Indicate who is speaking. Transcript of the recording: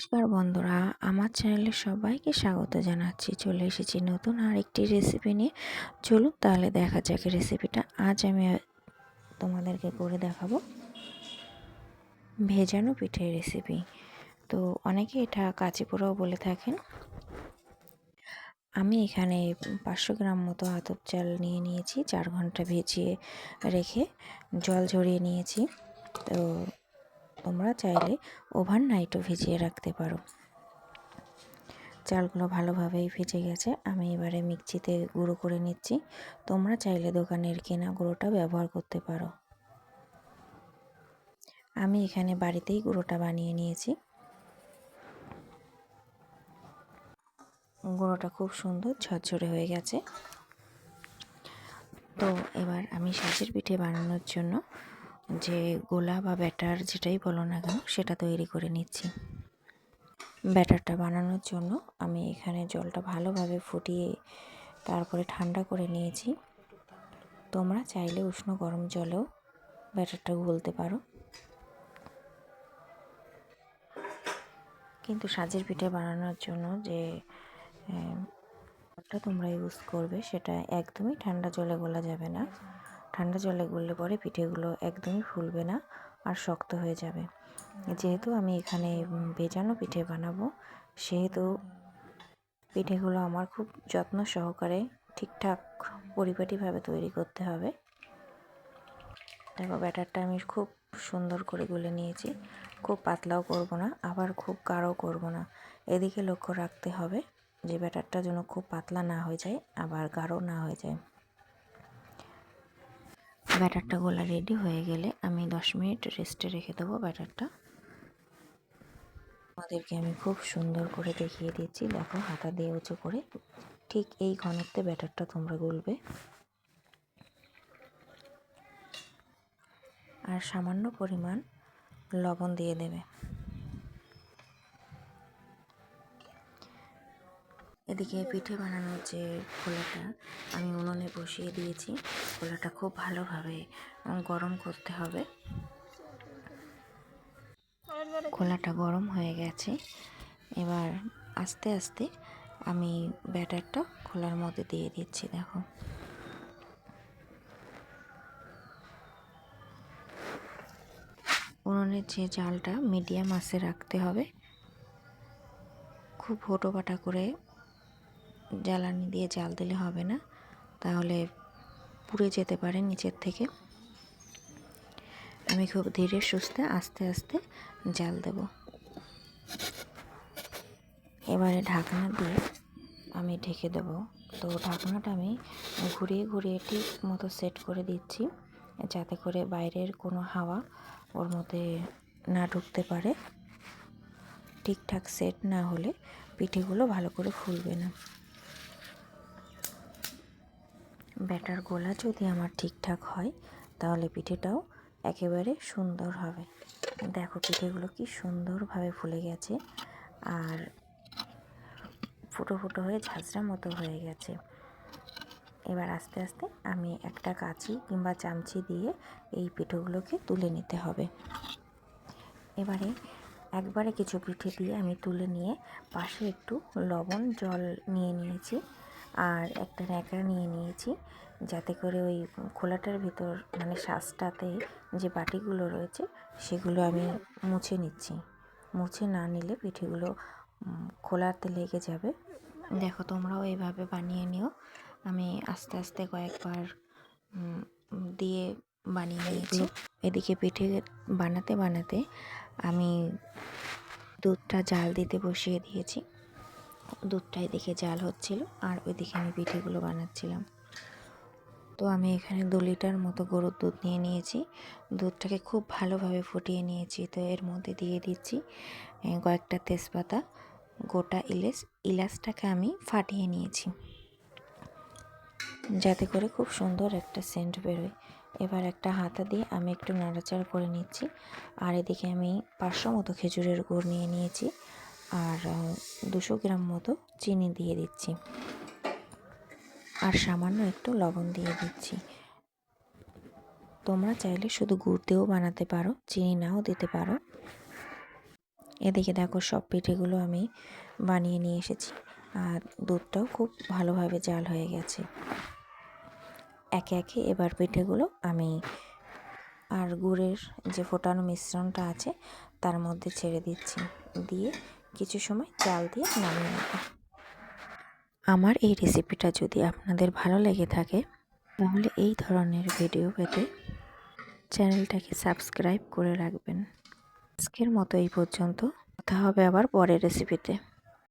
Speaker 1: নমস্কার বন্ধুরা, আমার চ্যানেলে সবাইকে স্বাগত জানাচ্ছি। চলে এসেছি নতুন আরেকটি রেসিপি নিয়ে। চলুন তাহলে দেখা যাক রেসিপিটা। আজ আমি তোমাদেরকে করে দেখাবো ভেজানো পিঠের রেসিপি। তো অনেকে এটা কাঁচি পোড়াও বলে থাকেন। আমি এখানে 500 গ্রাম মতো আতপ চাল নিয়ে নিয়েছি, 4 ঘন্টা ভিজিয়ে রেখে জল ঝরিয়ে নিয়েছি। তো তোমরা চাইলে ওভারনাইটও ভিজিয়ে রাখতে পারো। চালগুলো ভালোভাবেই ভেজে গেছে। আমি এবারে মিক্সিতে গুঁড়ো করে নিচ্ছি। তোমরা চাইলে দোকানের কেনা গুঁড়োটা ব্যবহার করতে পারো। আমি এখানে বাড়িতেই গুঁড়োটা বানিয়ে নিয়েছি। গুঁড়োটা খুব সুন্দর ঝরঝরে হয়ে গেছে। তো এবার আমি সাজের পিঠে বানানোর জন্য যে গোলা বা ব্যাটার যেটাই বলো না কেন সেটা তৈরি করে নিচ্ছি। ব্যাটারটা বানানোর জন্য আমি এখানে জলটা ভালোভাবে ফুটিয়ে তারপরে ঠান্ডা করে নিয়েছি। তোমরা চাইলে উষ্ণ গরম জলেও ব্যাটারটা গুলতে পারো, কিন্তু সাজের পিঠে বানানোর জন্য যে তোমরা ইউজ করবে সেটা একদমই ঠান্ডা জলে গোলা যাবে না। ঠান্ডা জলে গুললে পরে পিঠেগুলো একদমই ফুলবে না আর শক্ত হয়ে যাবে। যেহেতু আমি এখানে ভেজানো পিঠে বানাবো, সেহেতু পিঠেগুলো আমার খুব যত্ন সহকারে ঠিকঠাক পরিপাটিভাবে তৈরি করতে হবে। দেখো ব্যাটারটা আমি খুব সুন্দর করে গুলে নিয়েছি। খুব পাতলাও করব না, আবার খুব গাঢ়ও করব না। এদিকে লক্ষ্য রাখতে হবে যে ব্যাটারটা যেন খুব পাতলা না হয়ে যায়, আবার গাঢ় না হয়ে যায়। ব্যাটারটা গোলা রেডি হয়ে গেলে আমি 10 মিনিট রেস্টে রেখে দেবো ব্যাটারটা। আমাদেরকে আমি খুব সুন্দর করে দেখিয়ে দিচ্ছি। দেখো হাতা দিয়ে উঁচু করে ঠিক এই ঘনত্বে ব্যাটারটা তোমরা গুলবে। আর সামান্য পরিমাণ লবণ দিয়ে দেবে। এদিকে পিঠে বানানোর যে খোলাটা আমি উনুনে বসিয়ে দিয়েছি। খোলাটা খুব ভালোভাবে গরম করতে হবে। খোলাটা গরম হয়ে গেছে। এবার আস্তে আস্তে আমি ব্যাটারটা খোলার মধ্যে দিয়ে দিচ্ছি। দেখো উনুনের যে জালটা মিডিয়াম আঁচে রাখতে হবে। খুব হোটোপাটা করে জ্বালানি দিয়ে জাল দিলে হবে না, তাহলে পুড়ে যেতে পারে নিচের থেকে। আমি খুব ধীরে সুস্থে আস্তে আস্তে জাল দেব। এবারে ঢাকনা দিয়ে আমি ঢেকে দেব। তো ঢাকনাটা আমি ঘুরিয়ে ঘুরিয়ে ঠিক মতো সেট করে দিচ্ছি, যাতে করে বাইরের কোনো হাওয়া ওর মধ্যে না ঢুকতে পারে। ঠিকঠাক সেট না হলে পিঠেগুলো ভালো করে ফুলবে না। ব্যাটার গোলা যদি আমার ঠিকঠাক হয় তাহলে পিঠেটাও একেবারে সুন্দর হবে। দেখো পিঠেগুলো কি সুন্দরভাবে ফুলে গেছে আর ফুটো ফুটো হয়ে ঝাঁঝরা মতো হয়ে গেছে। এবার আস্তে আস্তে আমি একটা কাঁচি কিংবা চামচি দিয়ে এই পিঠেগুলোকে তুলে নিতে হবে। এবারে একবারে কিছু পিঠে দিয়ে আমি তুলে নিয়ে পাশে একটু লবণ জল নিয়ে নিয়েছি আর একটা ন্যাকড়া নিয়ে নিয়েছি, যাতে করে ওই খোলাটার ভিতর মানে শ্বাসটাতে যে বাটিগুলো রয়েছে সেগুলো আমি মুছে নিচ্ছি। মুছে না নিলে পিঠেগুলো খোলাতে লেগে যাবে। দেখো তোমরাও এইভাবে বানিয়ে নিও। আমি আস্তে আস্তে কয়েকবার দিয়ে বানিয়ে নিয়েছি। এদিকে পিঠে বানাতে বানাতে আমি দুধটা জাল দিতে বসিয়ে দিয়েছি। দুধটা এদিকে জাল হচ্ছিল আর ওইদিকে আমি পিঠেগুলো বানাচ্ছিলাম। তো আমি এখানে 2 লিটার মতো গরুর দুধ নিয়ে নিয়েছি। দুধটাকে খুব ভালোভাবে ফুটিয়ে নিয়েছি। তো এর মধ্যে দিয়ে দিচ্ছি কয়েকটা তেজপাতা, গোটা ইলাচটাকে আমি ফাটিয়ে নিয়েছি, যাতে করে খুব সুন্দর একটা সেন্ট বেরোয়। এবার একটা হাতা দিয়ে আমি একটু নাড়াচাড়া করে নিচ্ছি। আর এদিকে আমি 500 মতো খেজুরের গুড় নিয়ে নিয়েছি আর 200 গ্রাম মতো চিনি দিয়ে দিচ্ছি আর সামান্য একটু লবণ দিয়ে দিচ্ছি। তোমরা চাইলে শুধু গুড় দিয়েও বানাতে পারো, চিনি নাও দিতে পারো। এদিকে দেখো সব পিঠেগুলো আমি বানিয়ে নিয়ে এসেছি, আর দুধটাও খুব ভালোভাবে জাল হয়ে গেছে। একে একে এবার পিঠেগুলো আমি আর গুড়ের যে ফোটানো মিশ্রণটা আছে তার মধ্যে ছেড়ে দিচ্ছি, দিয়ে কিছু সময় জাল দিয়ে নামিয়ে নেব। আমার এই রেসিপিটা যদি আপনাদের ভালো লেগে থাকে তাহলে এই ধরনের ভিডিও পেতে চ্যানেলটাকে সাবস্ক্রাইব করে রাখবেন। আজকের মতো এই পর্যন্ত, কথা হবে আবার পরের রেসিপিতে।